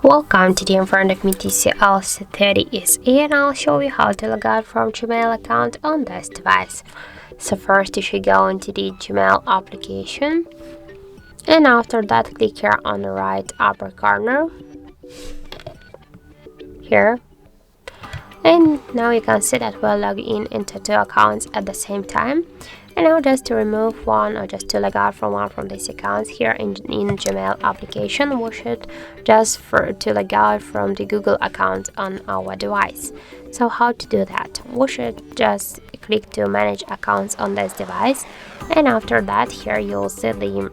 Welcome, today in front of me TCL 30SE, and I'll show you how to log out from Gmail account on this device. So first you should go into the Gmail application, and after that click here on the right upper corner here, and now you can see that we're logging into 2 accounts at the same time. And now just to remove one or just to log out from one from these accounts here in Gmail application, we should just to log out from the Google account on our device. So how to do that? We should just click to manage accounts on this device, and after that here you'll see these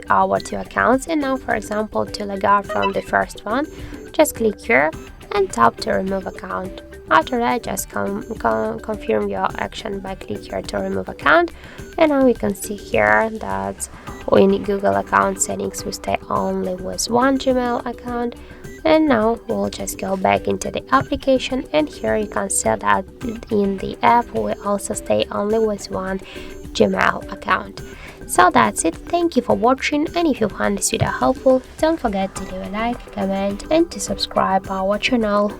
are our 2 accounts. And now, for example, to log out from the first one, just click here and tap to remove account. After that, just confirm your action by click here to remove account. And now we can see here that in Google account settings we stay only with one Gmail account. And now we'll just go back into the application, and here you can see that in the app we also stay only with one Gmail account. So that's it. Thank you for watching, and if you found this video helpful, don't forget to leave a like, comment and to subscribe our channel.